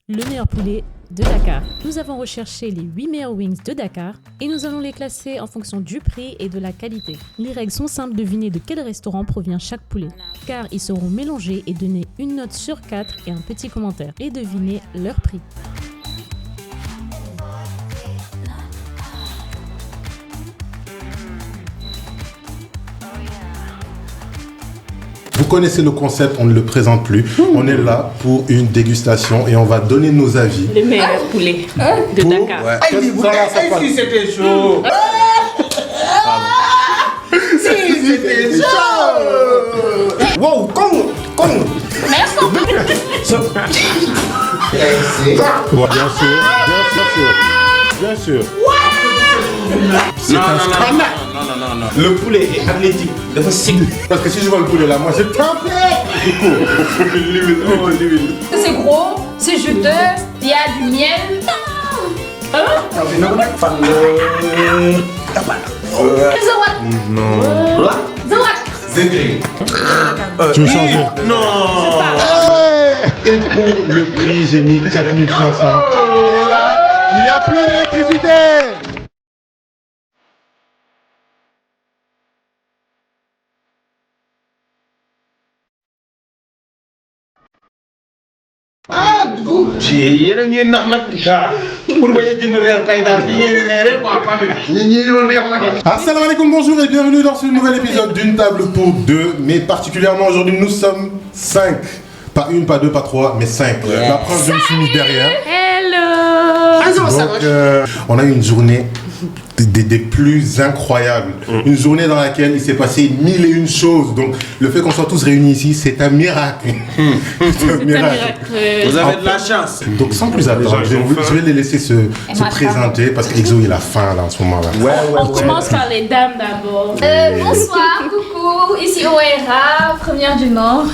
le meilleur poulet de Dakar. Nous avons recherché les 8 meilleurs wings de Dakar et nous allons les classer en fonction du prix et de la qualité. Les règles sont simples, devinez de quel restaurant provient chaque poulet, car ils seront mélangés et donner une note sur 4 et un petit commentaire, et devinez leur prix. Vous connaissez le concept, on ne le présente plus. On est là pour une dégustation et on va donner nos avis. Les meilleurs poulets de Dakar. Ouais. Si c'était chaud. Si c'était chaud. Wow, con. Merci. Ouais, bien sûr. C'est un scandale. Non. Le poulet est athlétique. Dafa sec. Parce que si je vois le poulet là, moi je tempé. L'huile. C'est gros, c'est juteux, il y a du miel. Zawak. Non. Zawak. Tu veux changer? Non. Et pour le prix, j'ai mis 4500. Il n'y a plus d'électricité. Yéen a ngi nax nag pour bañ a jënd reer tey daal di ngeen reere quoi famille. ñi doon neex nag. Assalamu alaikum, bonjour et bienvenue dans ce nouvel épisode d'une table pour deux. Mais particulièrement aujourd'hui, nous sommes 5. Pas une, pas deux, pas trois, mais 5. La preuve, je me suis mis derrière. Hello. Donc, on a eu une journée des plus incroyables. Une journée dans laquelle il s'est passé 1001 choses. Donc, le fait qu'on soit tous réunis ici, c'est un miracle. C'est un miracle. Vous avez de la chance. Donc, sans plus attendre, je vais les laisser se présenter parce qu'Exo, il a faim là en ce moment-là. On commence par les dames d'abord. Bonsoir, coucou, ici Oera, première du Nord.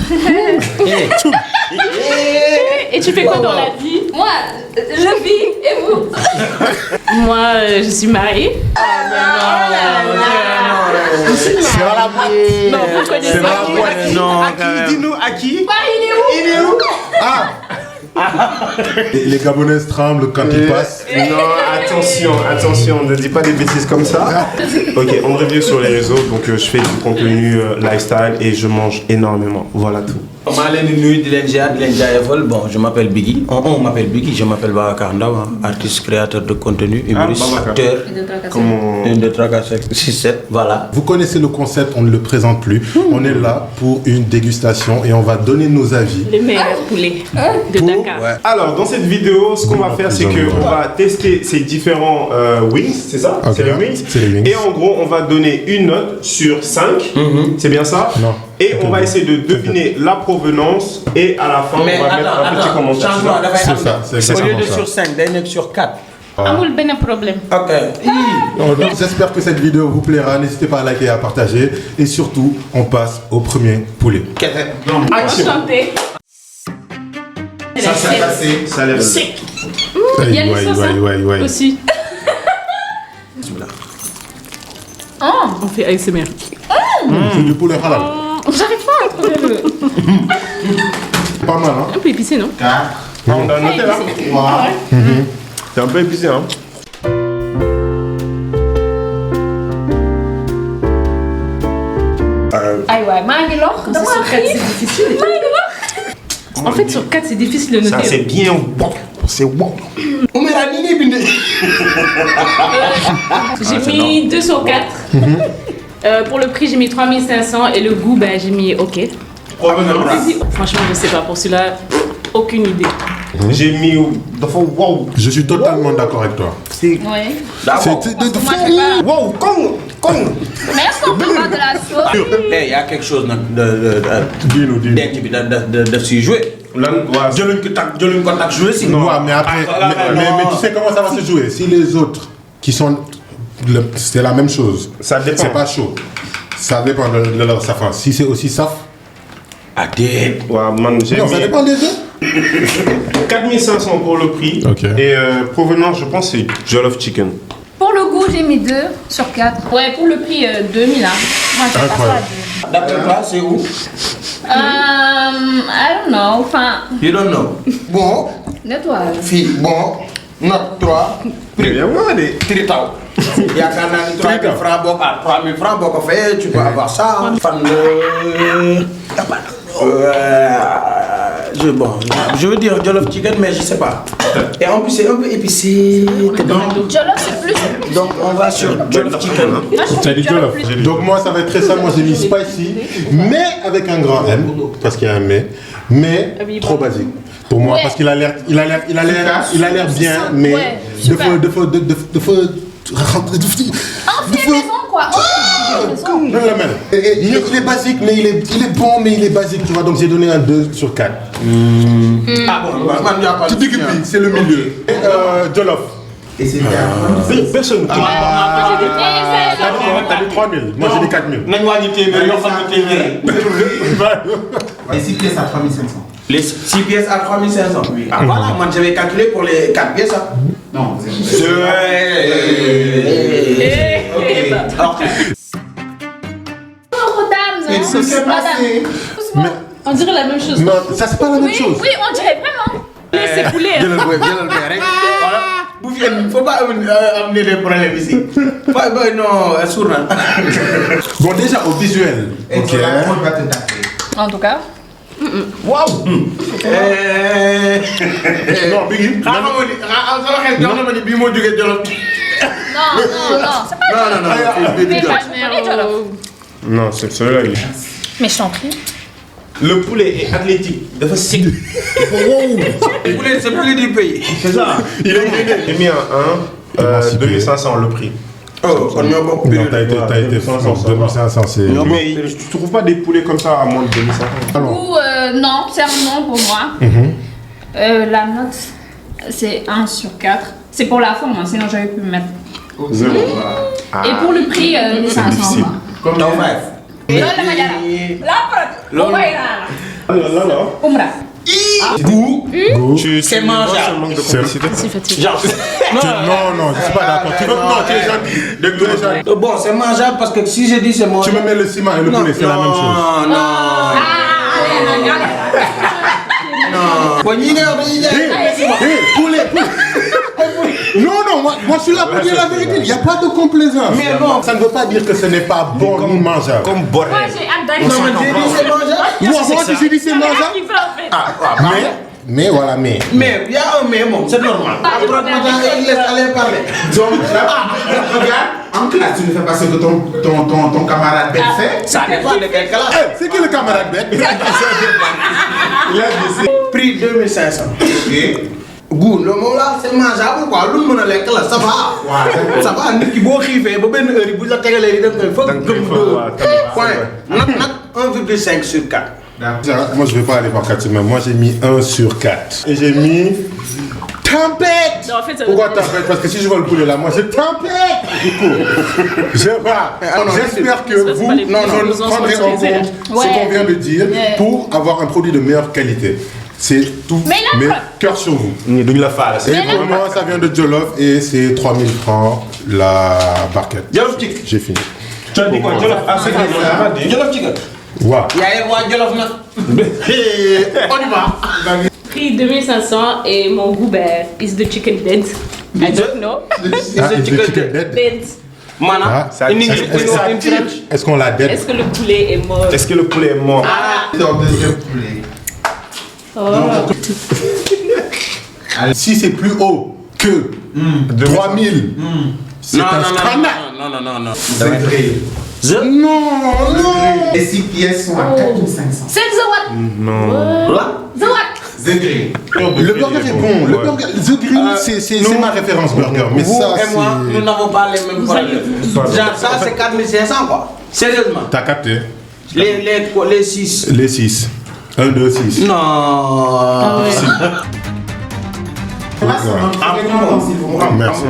Et tu fais quoi dans la vie? Moi, je vis, et vous? Moi, je suis mariée. C'est dans la boîte. Non, vous connaissez C'est dans la boîte. Non, dis-nous à qui? Il est où? Ah. Et les Gabonaises tremblent quand ils passent. Non, attention, ne dis pas des bêtises comme ça. Ok, on me revient sur les réseaux, donc je fais du contenu lifestyle et je mange énormément. Voilà tout. maa leen di nuyu di leen ziar di leen jaajëfal. Bon, je m'appelle Biggy. On m'appelle Biggy, je m'appelle Babacar Ndaw, artiste, créateur de contenu, humoriste, acteur. Comment... 1, 2, 3, 4, 5, 6, 7, voilà. Vous connaissez le concept, on ne le présente plus. On est là pour une dégustation et on va donner nos avis. les meilleurs poulets de Dakar. Ouais. Alors, dans cette vidéo, ce qu'on va faire, c'est qu'on va tester ces différents wings, c'est ça? Ok. C'est les wings. C'est les wings. Et en gros, on va donner une note sur 5. C'est bien ça? Non. Et on va essayer de deviner la provenance et à la fin, Mais on va mettre un petit commentaire. changement dafay C'est am. ça, c'est Au exactement lieu de ça. sur 5, day nekk sur 4. Amul benn problème. Ok. Donc, j'espère que cette vidéo vous plaira. N'hésitez pas à liker et à partager. Et surtout, on passe au premier poulet. Action. Enchantée. Ça a l'air Sec. Il y a les sauces ouais. aussi. On fait ASMR. C'est du poulet halal. J'arrive pas à trouver le... Pas mal, hein? Un peu épicé, non? On doit noter là. C'est un peu épicé, hein. Aywa, maa ngi lox. Dama sur 4, c'est difficile. En fait, sur 4, c'est difficile de Ça, noter. c'est bien bon. C'est bon. J'ai mis 2 sur 4. Pour le prix, j'ai mis 3500 et le goût, ben, j'ai mis OK. Franchement, je sais pas. Pour celui-là, aucune idée. J'ai mis. Wow. Je suis totalement d'accord avec toi. Oui. Wow, con. Mais est-ce qu'on peut pas de la sauce? Il y a quelque chose de Dis-nous. denc bi daf siy jouer. jëluñ ko tak jouer si. Non, mais après, mais tu sais comment ça va se jouer? Si les autres qui sont. C'est la même chose. Ça dépend. C'est pas chaud. Ça dépend de leur safran. Si c'est aussi saf. Ah déet. Ouais, man, j'ai Non, ça mis dépend des deux. 4500 pour le prix. Ok. Et provenance, je pense, c'est Jollof Chicken. Pour le goût, j'ai mis 2 sur 4. Ouais, pour le prix, 2000. Hein. Moi, j'ai pas Incroyable. ça. D'après toi, c'est où? I don't know. Enfin, You don't know. Bon, Nettoie. Fille, bon, note 3. Mais bien moi, des. Tritaw. Il y a quand même 3 000 francs, 3 000 francs, beaucoup fait, tu peux avoir ça. Fan de. Bon, je veux dire Jollof Chicken, mais je sais pas. Et en plus, c'est un peu épicé. Jollof, c'est plus. Donc, on va sur Jollof Chicken. T'as dit Jollof. Donc moi ça va être très simple, moi j'ai mis spicy, mais avec un grand M, parce qu'il y a un mais trop basique. Pour moi, Ouais. parce qu'il a l'air bien, mais Ouais, de super. Maison, quoi. Non, la même. Il est basique, mais il est bon, mais il est basique, tu vois. Donc j'ai donné un 2 sur 4. Ah bon, man, il n'y a pas Tu dis que c'est le milieu. Jollof. Et c'était Personne ne T'as dit 3 000, moi j'ai dit 4 000. les 6 pièces à 3500. Les 6 pièces à 3500. Oui. Ah voilà, moi j'avais calculé pour les 4 pièces. Hein. Non, Ok. Dames. ce qui s'est passé. Mais On dirait la même chose. non, ça c'est pas la même Oui, chose. oui, on dirait vraiment. C'est poulet. Viens le faire. Il ne faut pas amener des problèmes ici. Non, sourd. Bon déjà au visuel. Et Ok. la prod va te taper. En tout cas. Waouh. Non, Biggie. Non, non, non. C'est pas Non. mais pas Jollof. Non, c'est celui-là. Mais je t'en prie. Le poulet est athlétique. Il faut sick. C'est plus du pays. C'est ça. J'ai mis un 1, 2500 le prix. Oh, on a beaucoup. Non, t'as été franc, 2500 c'est... Mais tu trouves pas des poulets comme ça à moins de 2500? Ou non, c'est un non pour moi. La note, c'est 1 sur 4. C'est pour la forme, hein, sinon j'avais pu me mettre. 0. Et pour le prix, 500. difficile. Comme dans 5. Loolu la ma jaral. La prod. Loolu. Umra naa la. Là. Umra. Goût. C'est mangeable. Un manque de complicité. C'est fatigué. Genre. Non, je suis pas d'accord. Tu es gentil. Bon, c'est mangeable parce que si je dis c'est Tu mangeable. me mets le ciment et le poulet, c'est la même chose. Non. Poulet. Non, moi je suis là pour dire la vérité. Il n'y a pas de complaisance. Mais bon. Ça ne veut pas dire que ce n'est pas bon ni mangeable. Comme Boré. Moi, j'ai hâte d'aller. Non, mais j'ai dit c'est mangeable. Moi, j'ai dit c'est mangeable. Mais voilà, mais. Mais il y a un mais, bon, c'est normal. Après, il laisse aller parler. Donc, regarde, en classe, tu ne fais pas ce que ton camarade Ben fait. Ça dépend de quel classe. C'est qui le camarade bête? Il a dit Prix 2500. ok. Goût, le mot là, c'est mangeable quoi. Lu mën a lekk la, ça va. Ça va, nit ki boo xiifee ba benn heure yi bu la tegalee yi da nga koy foog gëm point. Nag 1,5 sur 4. Moi, je ne vais pas aller voir 4 semaines. Moi, j'ai mis 1 sur 4. Et j'ai mis. Tempête! Non, en fait, ça Pourquoi veut- tempête? Parce que si je vois le poulet là, moi j'ai tempête! Du coup, j'espère que c'est vous pas les prendrez plus en compte sponsorisés. ce qu'on vient de dire pour avoir un produit de meilleure qualité. C'est tout. Mais là, Mais cœur sur vous. Ni duñ la faale. Et pour moi, ça vient de Jollof et c'est 3000 francs la barquette. Jollof Chicken. J'ai fini. Tu as dit quoi? Jollof. Ah, c'est vrai. Jollof Chicken. Waouh! Yaa ngi waa Jollof nag. On y va. Prix 2500 et mon goût, is the chicken dead? I don't know. Ah, is the chicken dead? Dead. Maanaam. Ah, ça- in English, est-ce- in French. Est-ce qu'on l'a dead? Est-ce que le poulet est mort? Est-ce que le poulet est mort? Ton deuxième poulet. Si c'est plus haut que 3000, c'est un scandale! Non. Degré. Non! Les 6 pièces sont à 4500. C'est The What? The What? Degré. Le burger est bon. Le burger, The Grill, c'est ma référence burger. Mais Vous ça, et moi, nous c'est. n'avons pas les mêmes problèmes. Genre ça, c'est 4500 quoi. Sérieusement. T'as capté? Les 6. Les 6. 1, 2, 6. Non. Merci.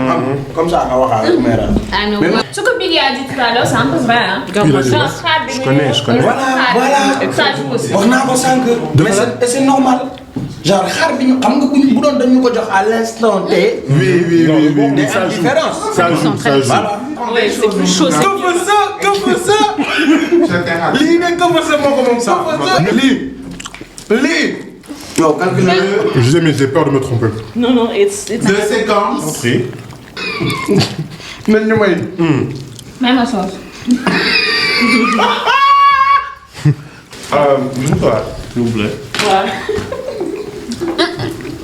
Comme ça, on va voir. Ah non. Ce que Biggie a dit tout à l'heure, c'est un peu vrai. Hein? Il a dit quoi? Je connais. Voilà. Ça joue aussi. wax naa ko sànq. mais c'est normal. genre xar bi ñu xam nga bu doon dañu ko jox à l'instant T. Oui. day Ça am joue. différence. Ça joue. Voilà. Ouais, c'est plus chaud. que veut ça. lii ne que veut ça moo ko moom ça. lii. Yo, calcule-le. Je sais, mais j'ai peur de me tromper. Non, it's 2 séquences. Compris. Même Même la sauce. Mouchoir, s'il vous plaît.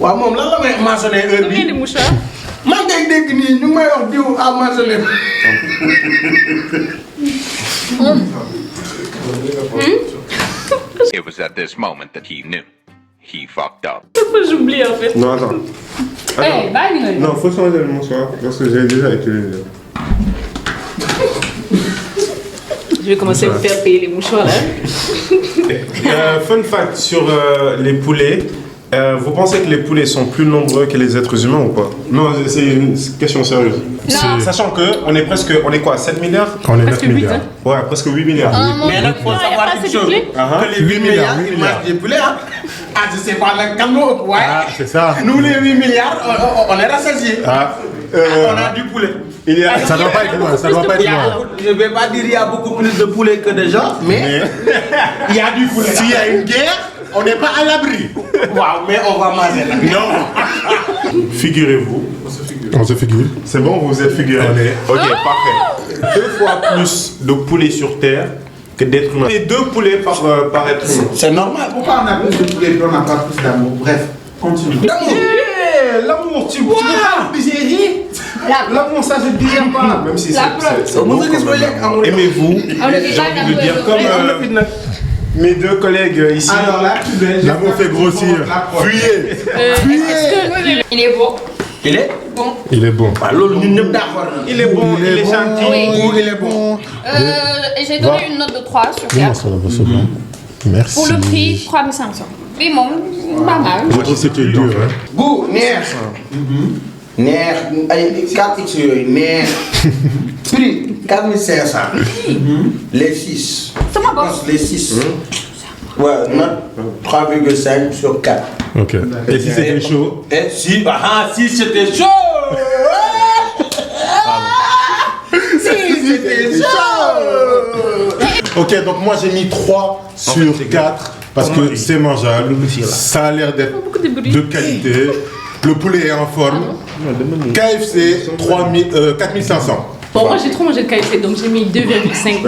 waaw moom lan la may mentionné heure Combien de bi mouchoirs? man ngay dégg nii ñu may wax diw à mentionné. It was at this moment that he knew. He fucked up. J'oublie en fait. Non, attends. Eh, bàyyi nga Non, faut changer le mouchoir parce que j'ai déjà utilisé. Je vais commencer à me faire payer les mouchoirs là. Fun fact sur les poulets. Vous pensez que les poulets sont plus nombreux que les êtres humains ou pas? Non, c'est une question sérieuse. Non. Sachant que on est presque, on est quoi, 7 milliards? On est 9 Presque 8, milliards. hein. Ouais, presque 8 milliards. Mais nag faut savoir pas une assez de chose. poulet. Que les 8 milliards, ils mangent des poulets. Hein. Ah, je sais pas, là, quand nous, ouais. Ah, c'est ça. Nous, les 8 milliards, on est rassasiés. Ah, On a du poulet. Il y a... ça doit pas être loin, ça doit pas Il être y a loin. beaucoup- je vais pas dire il y a beaucoup plus de poulets que de gens, mais il y a du poulet. S'il y a une guerre, on n'est pas à l'abri. Waouh, mais on va manger là. Non. Figurez-vous. On se figure. C'est bon, vous êtes figuré. On est- Ok, parfait. 2 fois plus de poulets sur Terre que d'êtres humains. Et 2 poulets par être humain. C'est normal. Pourquoi on a plus de poulet et on n'a pas plus d'amour? Bref, continue. L'amour, tu veux pas digérer? L'amour, ça je digère pas. Même si c'est On beau vous dit quand que même. amour. Aimez-vous. On le dit J'ai pas envie de dire d'amour. comme mes 2 collègues ici. Alors là, tu veux. L'amour fait grossir. Fuyez. Il est beau. Il est Bon. Il est bon. bah, loolu ñun ñëpp d'accord. Il est bon, il est gentil. Oui. Il est bon. J'ai donné une note de 3 sur 4. ça va, c'est bon. Merci. Pour le prix, 3500. Oui, bon, pas mal. Je trouve que c'était dur. Hein. Goût neex. Neex ay 4x yooyu neex. Prix 4500. Les 6. C'est ma bosse. Les 6. Ouais, note 3,5 sur 4. Ok. Et si c'était chaud? Et si, si c'était chaud. Si c'était chaud. Ok, donc moi j'ai mis 3 sur 4 parce que c'est mangeable. Ça a l'air d'être de qualité. Le poulet est en forme. KFC 4500. Bon, moi j'ai trop mangé de KFC donc j'ai mis 2,5.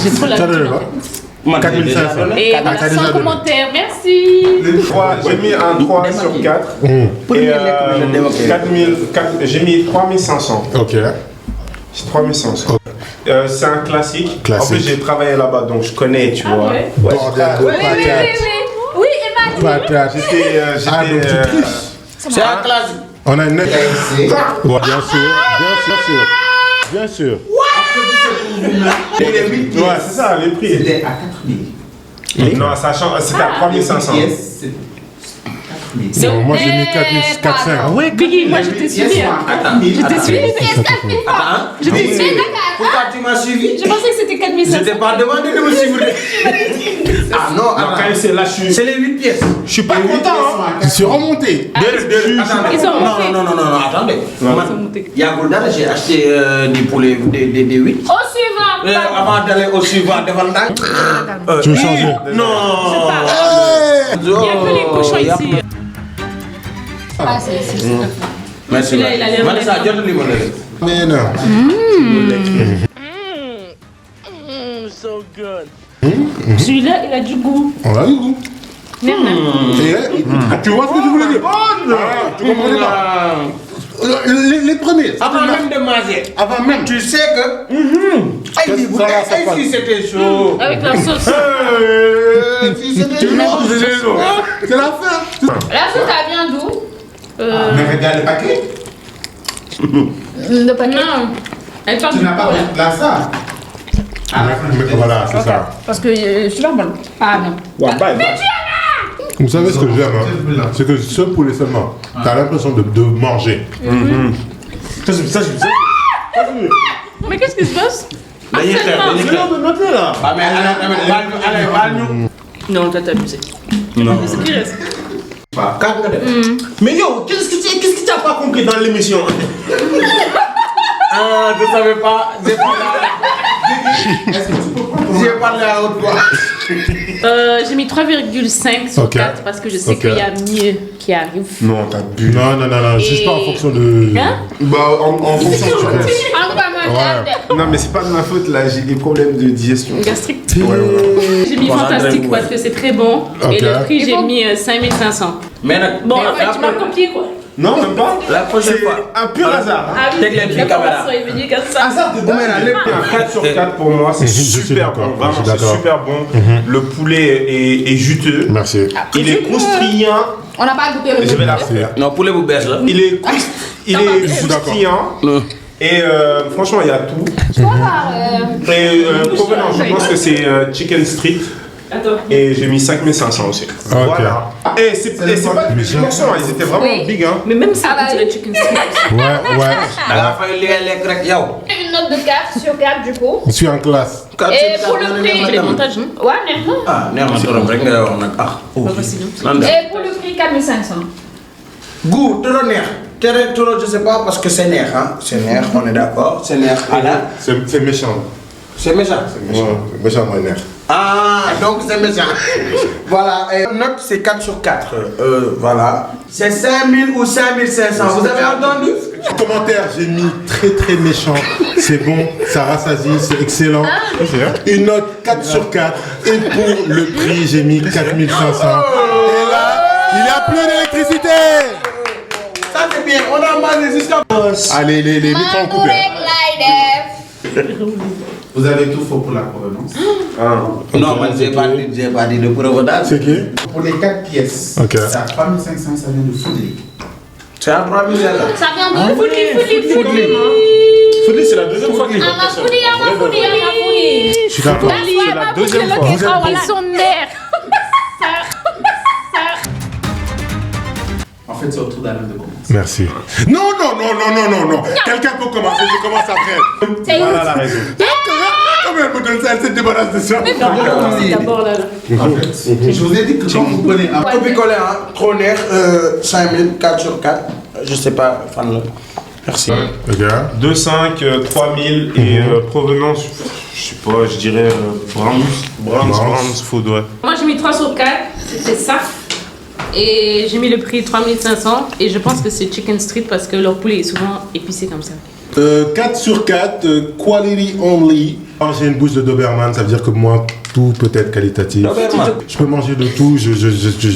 J'ai trop la Ça donne quoi? 4500. Et voilà, t'as déjà sans donné. commentaire, merci. J'ai mis un 3 sur 4. Et 4000, j'ai mis 3500. Ok. C'est 3500. C'est un classique. Classique. En plus, j'ai travaillé là-bas, donc je connais, tu vois. ouais. Bordel de Oui, patates. Oui, Emmanuel. Patates. Ah, donc tu triches. C'est un classique. On a une note. KFC. Ouais, bien sûr. Bien sûr. Bien sûr. Et les 8 pièces. Ouais, c'est ça, les prix. C'était à 4000. Non, ça change, c'était à 3500. Pièces, c'est 4000. Non, moi j'ai mis 4400. pardon. Ah ouais? Biggie, moi je t'ai suivi. Hein. Je t'ai suivi. Je t'ai suivi. Pourquoi tu m'as suivi? Je pensais que c'était Je 4500. t'ai pas demandé de me suivre. Ah non, Non, attends. quand c'est là, C'est les 8 pièces. je suis pas content. Hein. Je suis remonté. Attendez. Ils ont monté. Non, attendez. Ils ont monté. Il y a Goldar, j'ai acheté des poulets, des 8. Au suivant. Avant d'aller au suivant, devant le temps. Tu veux changer? Non. Il n'y a que les cochons ici. Ah, c'est Merci. Celui-là, il a l'air Vanessa, honnête. donne-lui mon avis. Mais non. Celui-là, il a du goût. On a eu goût. Merde. Tu vois ce que je voulais dire? Tu comprenais pas? Les premiers. Avant même de manger. Avant même. Tu sais que. Aïe, vous si c'était chaud. Avec la sauce. Si c'était chaud. C'est la fin. La sauce, elle vient d'où? Mais regarde le paquet. De pas non. Elle parle Tu du n'as pas poids. là ça. Voilà, c'est ça. Parce que je suis pas bonne. Ah non. Ouais, bye, bye. Vous savez ce que j'aime, hein? C'est que ce poulet seulement, t'as l'impression de manger. Mais qu'est-ce qui se passe? Dañuy xeex, dañuy xeex. Ah, mais allez, baal ñu. Non, t'as abusé. Non. C'est ce qui reste. Kaat nga def. Mais yo, qu'est-ce que tu n'as pas compris dans l'émission? Ah, je savais pas. J'ai parlé à haute voix. J'ai mis 3,5 sur Ok. 4 parce que je sais Ok. qu'il y a mieux qui arrive. Non, t'as bu. Non, juste pas en fonction de. Hein? Bah, en fonction du reste. En quoi, moi, Non, mais c'est pas de ma faute là, j'ai des problèmes de digestion. Gastrique. Ouais. J'ai mis fantastique parce que c'est très bon. Ok. Et le prix, j'ai mis 5500. Mais Bon, en fait, tu m'as copié quoi. Non, même pas. la prochaine fois. Un pur hasard. Ah oui, Teg leen fi caméra. est venue comme ça. Un 4 sur 4 pour moi, c'est Je suis super d'accord, bon. Vraiment, je suis c'est d'accord. super bon. Le poulet est juteux. Merci. Il est croustillant. On n'a pas goûté le Je vais la faire. Non, poulet bu bees la. Il est Je suis d'accord. croustillant. Et franchement, il y a tout. Et provenance, je pense que c'est Chicken Street. Attends. Et j'ai mis 5500 aussi. Voilà. Et c'est pas des petits morceaux, hein, ils étaient vraiment big. Hein. Mais même ça, on dirait chicken street. Ouais. Da ngaa fay li ngay lekk rek yow. Une note de 4 sur 4 du coup. Je suis en classe. Et pour le prix, Les montages, non? ouais, neex na. Ah, neex na trop rek ngay wax nag ah. Pas facile. Lan de. Et pour le prix, 4500. Goût trop neex. Tere trop je sais pas parce que c'est neex hein. C'est neex, on est d'accord. C'est neex. Ala. C'est méchant. C'est méchant. Ouais, méchant, mon nerf. Ah, donc c'est méchant. Voilà, et note c'est 4 sur 4. Voilà. C'est 5000 ou 5500. Vous avez entendu? Commentaire, j'ai mis très méchant. C'est bon, ça rassasie, c'est excellent. Une note 4 sur 4. Et pour le prix, j'ai mis 4500. Et là, il n'y a plus d'électricité. Ça c'est bien, on a mangé jusqu'à. Allez, les micros ont coupé. Vous avez tout faux pour la provenance. Non, moi j'ai pas dit de provenance. C'est qui? Pour les 4 pièces, Ok. c'est à 3500, ça vient de Foodly. C'est à 3500. Ça vient de Foodly. Foodly, c'est la deuxième fois que je On a Foodly. Je suis d'accord. C'est la deuxième fois. Vous êtes bon. Son nerf. En fait, c'est au tour d'Alain de commencer. Merci. Non. Quelqu'un peut commencer, je commence après. Voilà la raison. Comment elle me donne ça, elle se débarrasse de ça. D'abord là. En fait, je vous ai dit que quand vous prenez un Copier-coller, hein. Trop neex, 5000, 4 sur 4. Je sais pas, fan là. Merci. Ok. 2, 5, 3000 et provenance, je sais pas, je dirais Browns Food, ouais. Moi j'ai mis 3 sur 4, c'était ça. Et j'ai mis le prix 3500 et je pense que c'est Chicken Street parce que leur poulet est souvent épicé comme ça. 4 sur 4, quality only. Quand j'ai une bouche de Doberman, ça veut dire que moi, tout peut être qualitatif. Doberman. Je peux manger de tout, je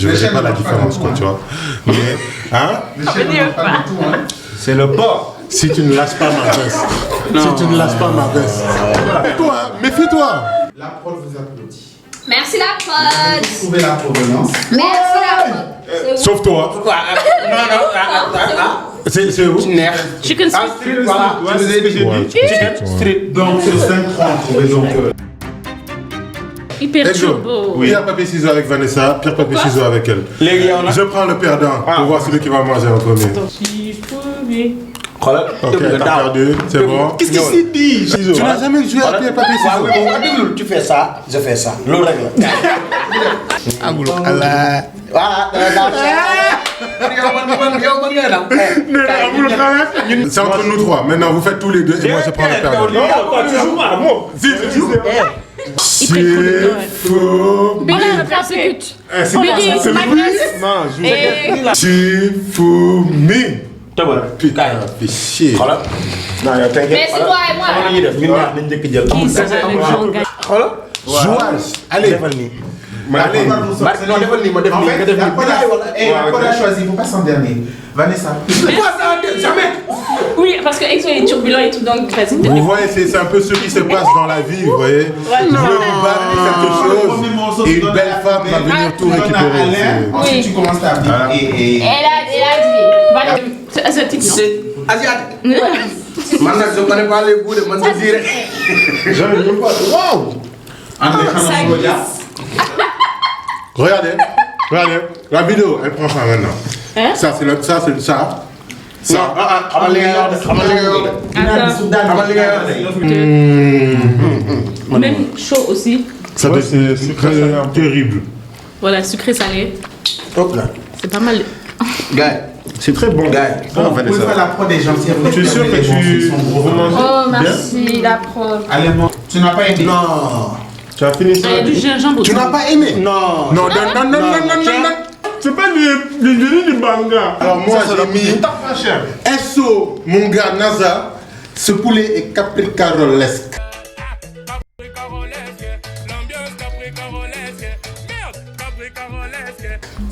verrai pas la différence, quoi, tu vois. Mais, hein, le chien ne mange pas du tout, hein. C'est le porc. si tu ne lâches pas ma veste, si tu ne lâches pas ma veste, méfie-toi, hein, méfie-toi. La prod vous applaudit. Merci la Vous prod. trouvez la provenance. Merci la prod. Sauf toi. Pourquoi? Non, C'est où? neex. Chicken Street. Street, voilà. Ouais, c'est ce que j'ai dit. Chicken Street. Donc, sur 5 points, trouvez donc. Hyper Let's go. turbo. Pierre, papier, ciseaux avec Vanessa, pierre, papier, ciseaux avec elle. Les gars, on a. Je prends le perdant pour voir celui qui va manger en premier. Ok, t'as perdu, c'est bon. Qu'est-ce qu'il s'est dit? Tu n'as jamais joué à pierre, papier, ciseaux. Ouais, tu fais ça, je fais ça. L'eau règle. Voilà. C'est entre nous trois. Maintenant, vous faites tous les deux et moi, je prends le perdant. Non, tu joues pas, moi. Si, je joue. C'est faux. Billy, persécute. C'est Billy, le Magnus. Non, je joue. C'est faux. Mais. Voilà. Putain, fais chier. Voilà. Non, t'inquiète. Mais c'est toi et moi. Comment la ñuy def ñun ñaar nañ njëkk jël. Qui sera le grand gagnant? Xoolal. Jouage. Allez. defal nii. Allez. Non defal nii ma def En nii nga fait, def la nii. prod la prod a choisi, vous passez en dernier. Vanessa. Pourquoi ça jamais? Oui, parce que Exo est turbulent et tout, donc vas-y. Vous voyez, c'est un peu ce qui se passe dans la vie, vous voyez. Vous voulez vous battre pour quelque chose et une belle femme va venir tout récupérer. Alain, ensuite tu commences ta vie. Et Elle a dit. Voilà. C'est asiatique, non? C'est asiatique. Man nag je connais pas les goûts de man je dirais. J'avais même pas. Waouh! André Khanou Sodia. Regardez, la vidéo, elle prend ça maintenant. Hein? Ça, c'est le, ça. Xamal li nga wax de xamal li nga wax de. Attends. Xamal li nga wax de. Même chaud aussi. Ça doit être terrible. Voilà, sucré salé. Hop là. C'est pas mal. Gars. C'est très bon. Gars. Bon, vous pouvez faire la prod des gentils. Tu es sûr que tu vous remanges? Oh, merci la prod. Allez, tu n'as pas aidé. Non. Tu as fini ça? Il y a du gingembre. Tu n'as pas aimé? Non. Non, non. C'est pas du banga. Alors moi j'ai mis pas cher. SO, mon gars NASA. Ce poulet est capricarolesque.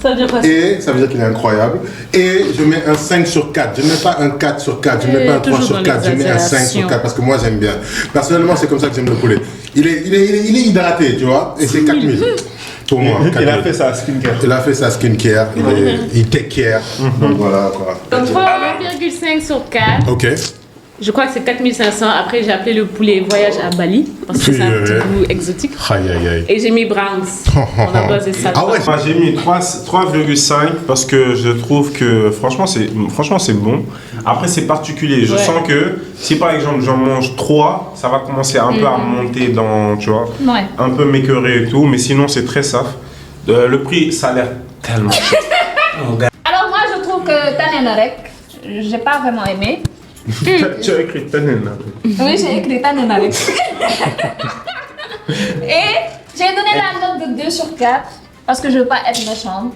Ça veut dire quoi? Et ça veut dire qu'il est incroyable. Et je mets un 5 sur 4. Je ne mets pas un 4 sur 4. Je ne mets pas un 3 sur 4. Je mets un 5 sur 4 parce que moi j'aime bien. Personnellement, c'est comme ça que j'aime le poulet. Il est hydraté, tu vois. Et c'est 4000. Pour moi. Il a fait sa skincare. Il a fait sa skincare. Il take care. Donc voilà quoi. Donc 3,5 sur 4. Ok. Je crois que c'est 4500. Après, j'ai appelé le poulet voyage à Bali parce que c'est un petit goût exotique. Aïe aïe aïe. Et j'ai mis Browns. On a basé ça. Ah ouais. Moi, j'ai mis 3,5 parce que je trouve que franchement c'est bon. Après c'est particulier. Je sens que si par exemple j'en mange 3, ça va commencer un peu à monter dans, tu vois, un peu m'écœurer et tout. Mais sinon c'est très safe. Le prix, ça a l'air tellement cher. Alors moi je trouve que Tanenarek, j'ai pas vraiment aimé. Tu as écrit Tanen là. Oui, j'ai écrit Tanenarek. Et j'ai donné la note de 2 sur 4 parce que je veux pas être méchante.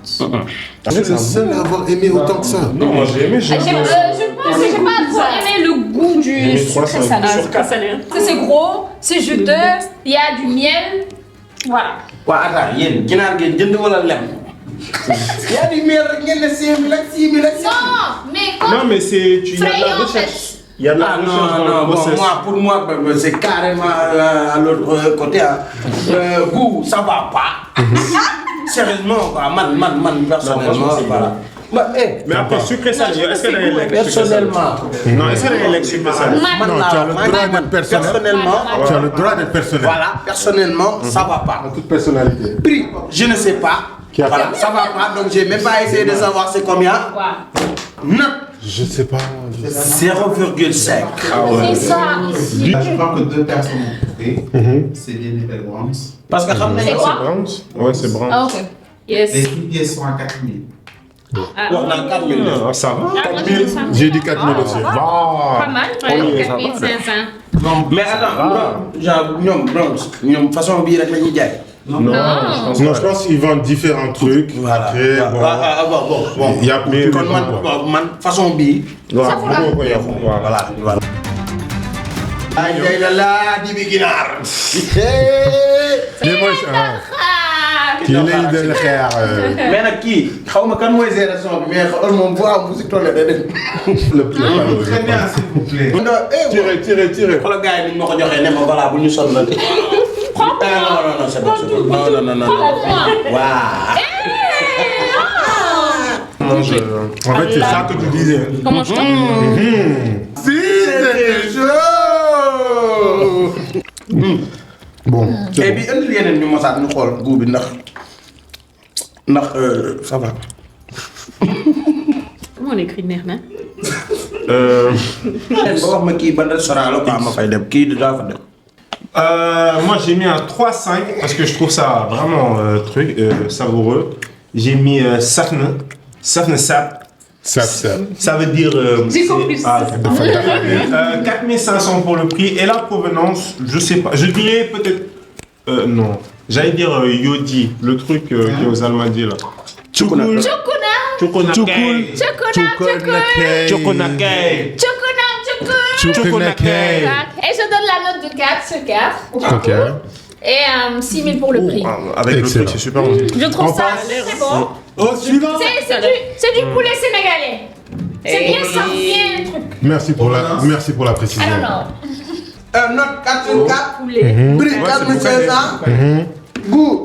C'est le seul à avoir aimé autant que ça. Non, moi j'ai aimé. Je pense que j'ai pas trop aimé le goût du sucré salé. C'est gros, c'est juteux, il y a du miel. Voilà. Waa attends yéen ginaar ngeen jënd wala lem. Il y a du miel rek ngeen ne 5000 ak 6000 ak 6000. Non, mais comme Non, mais c'est il y a de la Frayant, en recherche. fait. Il y a de la Ah recherche dans non, le bon, process. pour moi, c'est carrément à l'autre côté. Goût, ça va pas. Sérieusement, quoi, man, personnellement, c'est pas là. Mais après sucré salé, est-ce que tu as Personnellement. Non, est-ce que tu as sucré salé? Non, tu as le droit d'être personnel. Personnellement, Tu as le droit d'être personnel. voilà, personnellement, ça va pas. En toute personnalité. Prix, je ne sais pas. Qui a Voilà, ça va pas, donc j'ai même pas essayé de savoir c'est combien. Note Je sais pas. 0,5. c'est ça ici. Je crois que 2 personnes ont trouvé. C'est des Little Browns. Parce que xam C'est nañu quoi? Browns? Ouais, c'est Browns. Ah, ok. Yes. Les toutes pièces sont à 4000. wax naa 4000. Ah, ça va. Ah, moi, j'ai dit ça. J'ai dit 4000 aussi. Pas mal. Ouais, 4500. Mais attends, genre ñoom Browns ñoom façon bii rek la ñuy jaay. Non, je pense Non, je pense qu'ils vendent différents trucs. Voilà. Après, bon. Il y a plus kon man façon bii. Voilà. Voilà. ay day la laa di bi ginaar. Mais moi, kii lay del xeex. Mais nag kii xaw ma kan mooy gérer son bi mais xool moom bu am musique tolle day def. Le plus Très bien, s'il vous plaît. Tirez. xoolal gars yi ni ma ko joxee ne ma voilà bu ñu sonnati. Non, c'est bon. Non. Waouh. En fait, c'est ça que tu disais. Comment je t'en Si, c'était chaud. Bon. Et puis indi yeneen ñu mosaat ñu xool goût bi ndax ça va. Comment on écrit neex na? ba wax ma kii ban restaurant la quoi ma fay dem kii daa fa dem. Moi j'ai mis un 3,5 parce que je trouve ça vraiment savoureux. J'ai mis Safna Sap. Ça veut dire. J'ai compris. 4500 pour le prix et la provenance, je sais pas. Je dirais peut-être. Non. J'allais dire Yodi, le truc qui est aux Almadies là. Chokonakei. Et je donne la note de 4 sur 4. Ok. Et 6000 pour le prix. Avec le Excellent. truc, c'est super bon. Je trouve ça très bon. Au suivant. C'est du poulet sénégalais. C'est bien ça, bien le truc. Merci pour la précision. I don't know. Note 4 sur 4. Poulet. Prix 4500. Goût.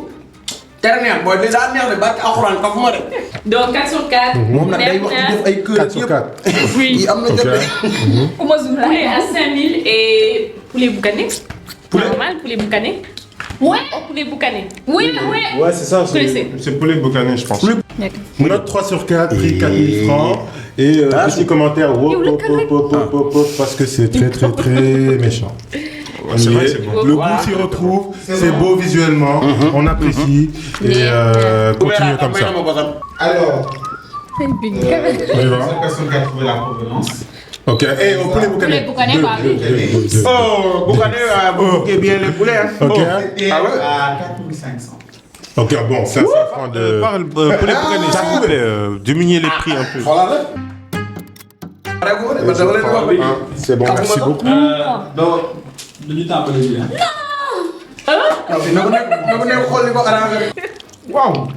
Dernier booy déjà neex de barke alxuraan kaf ma de. Donc 4 sur 4. moom nag day wax di def ay kër 4 sur 4. yi am na jot Comment zoom là? Poulet à 5000 et poulet boucané. Normal, poulet boucané. Ouais. Poulet boucané. Oui. Ouais, c'est ça. connaissez. C'est poulet boucané, je pense. Note 3 sur 4, prix 4000 francs. Et petit commentaire, parce que c'est très méchant. C'est vrai, c'est bon. Le goût s'y retrouve, c'est beau visuellement, on apprécie et continue comme ça. Alors, On y va. cette personne qui a trouvé la provenance. Ok, et au poulet Poulet boucané, bah oui. Oh, vous bouquez bien les poulets. Hein. Ok. C'était Ah ouais? à 4500. Ok, bon, 500 francs de... Parle poulet boucané, s'il vous plaît. Diminuez les prix un peu. Voilà. C'est bon, merci beaucoup. Donc, du temps pour les yeux. Wow.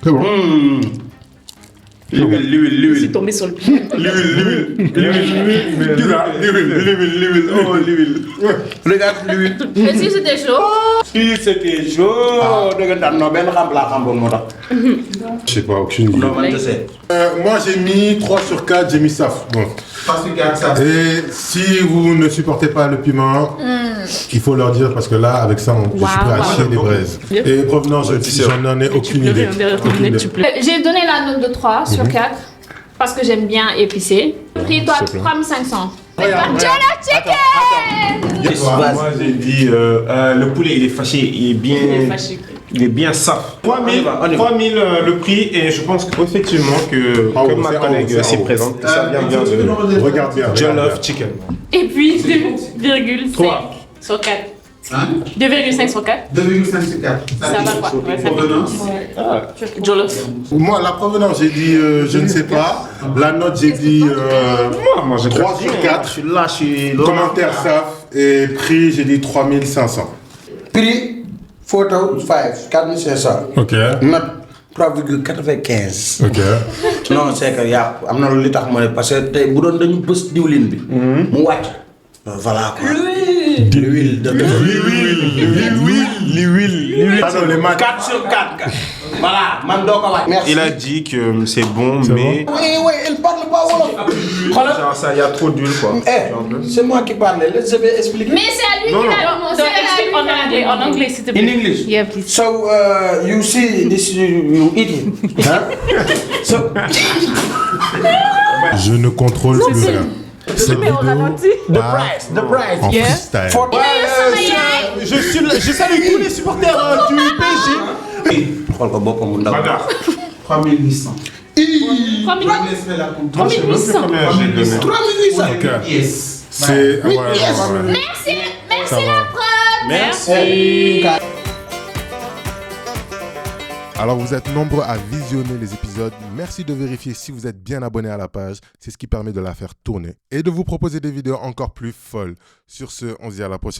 C'est bon. L'huile. C'est tombé sur le pied. L'huile. Oh, l'huile. Regarde l'huile. Mais si c'était chaud. Si c'était chaud, Je sais pas, aucune idée. non, man, je sais. Moi, j'ai mis 3 sur 4, j'ai mis saf. Bon. Parce que regarde ça. Et si vous ne supportez pas le piment, il faut leur dire parce que là, avec ça, je suis prêt à chier des braises. Et provenant, j'en ai aucune idée. J'ai donné la note de 3 sur 4 parce que j'aime bien épicé. Prix toi 3500. Chicken! Moi, j'ai dit, le poulet, il est fâché, il est bien saf. 3000 le prix, et je pense qu'effectivement, comme ma collègue s'y présente, ça vient bien de Regarde bien. Jollof Chicken. Et puis 2,5 sur 4. Hein? 2,5 sur 4. 2,5 sur 4. Ça va quoi? Ouais, ça Provenance. Jollof. Moi, la provenance, j'ai dit je ne sais pas. La note, j'ai dit Moi, j'ai 3 sur 4. Je suis là, je suis là. Commentaire saf. Et prix, j'ai dit 3500. Prix 4500. Ok. Note 3,95. Ok. Non, c'est que y'a am na lu tax ma ne parce que tey bu doon dañu bës diwlin bi. mu wàcc. Voilà quoi. L'huile. Ah non, les maths. 4 sur 4. Voilà, man doo ko wàcc. Merci. Il a dit que c'est bon, C'est mais Oui, il parle pas wolof. genre ça, il y a trop d'huile quoi. C'est moi qui parle. Je vais expliquer. Mais c'est à lui qui l'a commencé. En anglais, s'il te plaît. In English. Yeah, please. So you see this, you eat it. Huh? So Je ne contrôle plus rien. Cette vidéo the price. en freestyle. Je salue tous les supporters du PSG. xool ko boppam mu ndaw. 3800. Laisse faire la compte. 3800. 3800. Ok. Yes. C'est... ouais, ouais. Merci Ça va. la prod. Merci. Alors vous êtes nombreux à visionner les épisodes. Merci de vérifier si vous êtes bien abonné à la page. C'est ce qui permet de la faire tourner et de vous proposer des vidéos encore plus folles. Sur ce, on se dit à la prochaine.